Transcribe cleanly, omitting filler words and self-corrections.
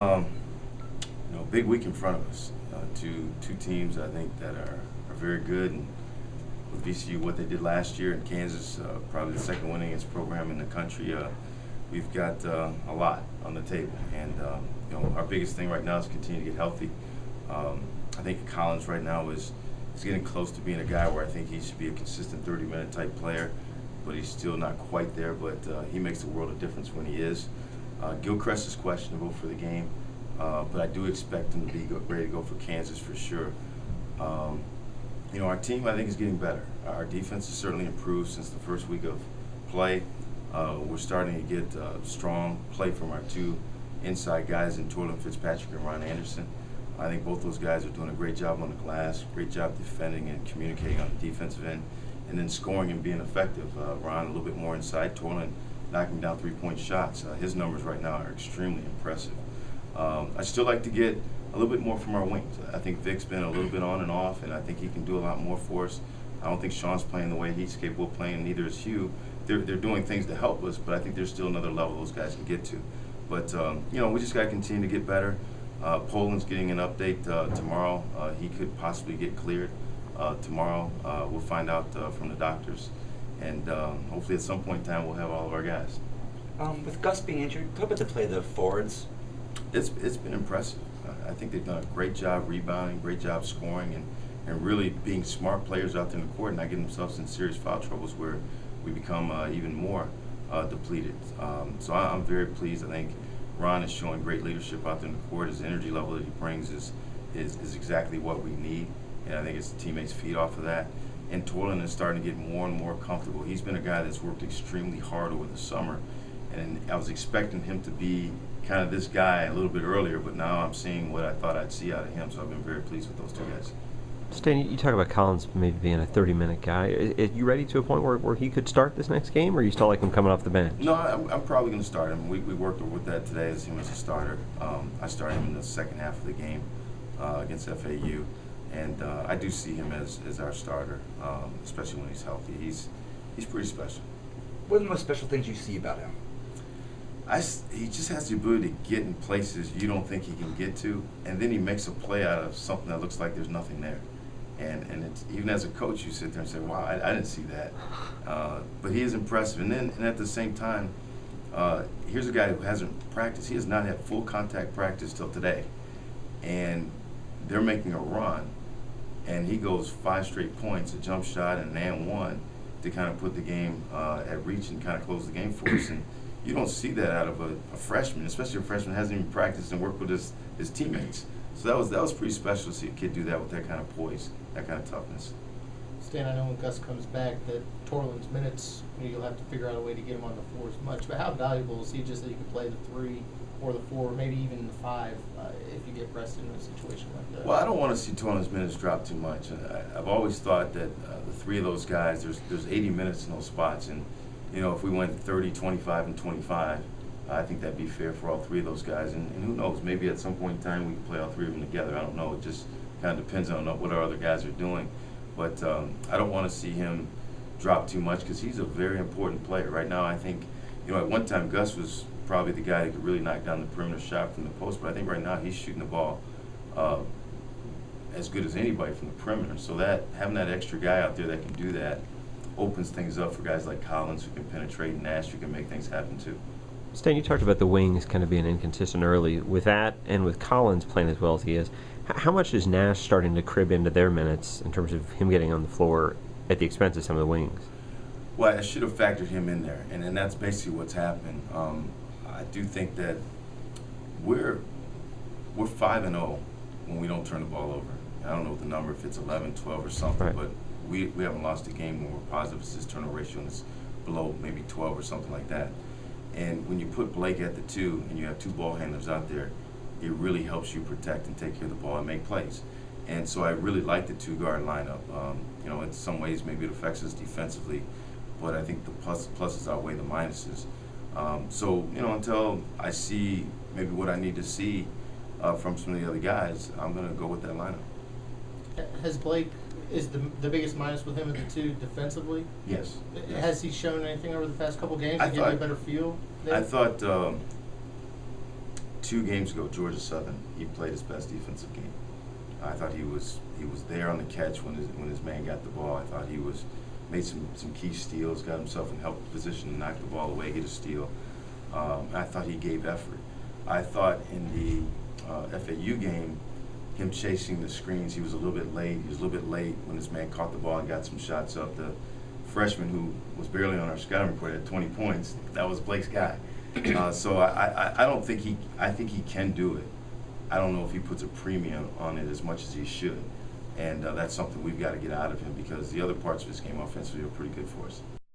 Um, big week in front of us. Two teams I think that are very good, and with VCU what they did last year in Kansas, probably the second winningest program in the country. We've got a lot on the table, and our biggest thing right now is continue to get healthy. I think Collins right now is getting close to being a guy where I think he should be a consistent 30-minute type player, but he's still not quite there. But he makes a world of difference when he is. Gilchrist is questionable for the game, but I do expect him to be ready to go for Kansas for sure. Our team, I think, is getting better. Our defense has certainly improved since the first week of play. We're starting to get strong play from our two inside guys in Torlin Fitzpatrick and Ron Anderson. I think both those guys are doing a great job on the glass, great job defending and communicating on the defensive end, and then scoring and being effective. Ron a little bit more inside, Torlin knocking down three-point shots. His numbers right now are extremely impressive. I'd still like to get a little bit more from our wings. I think Vic's been a little bit on and off, and I think he can do a lot more for us. I don't think Sean's playing the way he's capable of playing, neither is Hugh. They're doing things to help us, but I think there's still another level those guys can get to. But, we just got to continue to get better. Poland's getting an update tomorrow. He could possibly get cleared tomorrow. We'll find out from the doctors. And hopefully at some point in time we'll have all of our guys. With Gus being injured, talk about the play of the forwards. It's been impressive. I think they've done a great job rebounding, great job scoring, and really being smart players out there in the court and not getting themselves in serious foul troubles where we become even more depleted. So I'm very pleased. I think Ron is showing great leadership out there in the court. His energy level that he brings is exactly what we need, and I think his teammates feed off of that. And Torlin is starting to get more and more comfortable. He's been a guy that's worked extremely hard over the summer, and I was expecting him to be kind of this guy a little bit earlier, but now I'm seeing what I thought I'd see out of him, so I've been very pleased with those two guys. Stan, you talk about Collins maybe being a 30-minute guy. Are you ready to a point where he could start this next game, or you still like him coming off the bench? No, I'm probably going to start him. We worked with that today as him as a starter. I started him in the second half of the game against FAU, and I do see him as our starter, especially when he's healthy. He's pretty special. What are the most special things you see about him? He just has the ability to get in places you don't think he can get to, and then he makes a play out of something that looks like there's nothing there. And it's, even as a coach, you sit there and say, wow, I didn't see that. But he is impressive. And at the same time, here's a guy who hasn't practiced. He has not had full contact practice till today. And they're making a run, and he goes 5 straight points, a jump shot and an and one to kind of put the game at reach and kind of close the game for us. And you don't see that out of a freshman, especially a freshman who hasn't even practiced and worked with his teammates. So that was pretty special to see a kid do that with that kind of poise, that kind of toughness. Stan, I know when Gus comes back that Torlin's minutes, you'll have to figure out a way to get him on the floor as much. But how valuable is he just that he can play the 3 or the 4, maybe even the 5 if you get pressed into a situation like that? Well, I don't want to see Torlin's minutes drop too much. I've always thought that the 3 of those guys, there's 80 minutes in those spots, and if we went 30, 25, and 25, I think that'd be fair for all 3 of those guys. And who knows, maybe at some point in time we can play all 3 of them together. I don't know. It just kind of depends on what our other guys are doing. But I don't want to see him drop too much because he's a very important player. Right now, I think, at one time Gus was probably the guy who could really knock down the perimeter shot from the post, but I think right now he's shooting the ball as good as anybody from the perimeter. So that having that extra guy out there that can do that opens things up for guys like Collins who can penetrate, and Nash who can make things happen too. Stan, you talked about the wings kind of being inconsistent early. With that, and with Collins playing as well as he is, how much is Nash starting to crib into their minutes in terms of him getting on the floor at the expense of some of the wings? Well, I should have factored him in there, and that's basically what's happened. I do think that we're 5-0 when we don't turn the ball over. I don't know what the number, if it's 11, 12 or something, right, but we haven't lost a game when we're positive assist turnover ratio and it's below maybe 12 or something like that. And when you put Blake at the 2 and you have 2 ball handlers out there, it really helps you protect and take care of the ball and make plays. And so I really like the 2-guard lineup. In some ways maybe it affects us defensively, but I think the pluses outweigh the minuses. So until I see maybe what I need to see from some of the other guys, I'm going to go with that lineup. Has Blake, is the biggest minus with him at the 2 defensively? Yes. Has he shown anything over the past couple games to give you a better feel there? I thought 2 games ago, Georgia Southern, he played his best defensive game. I thought he was there on the catch when his man got the ball. I thought he made some key steals, got himself in help position to knock the ball away, get a steal. I thought he gave effort. I thought in the FAU game, him chasing the screens, he was a little bit late. He was a little bit late when his man caught the ball and got some shots up. The freshman who was barely on our scouting report had 20 points. That was Blake's guy. So I don't think I think he can do it. I don't know if he puts a premium on it as much as he should. And that's something we've got to get out of him because the other parts of his game offensively are pretty good for us.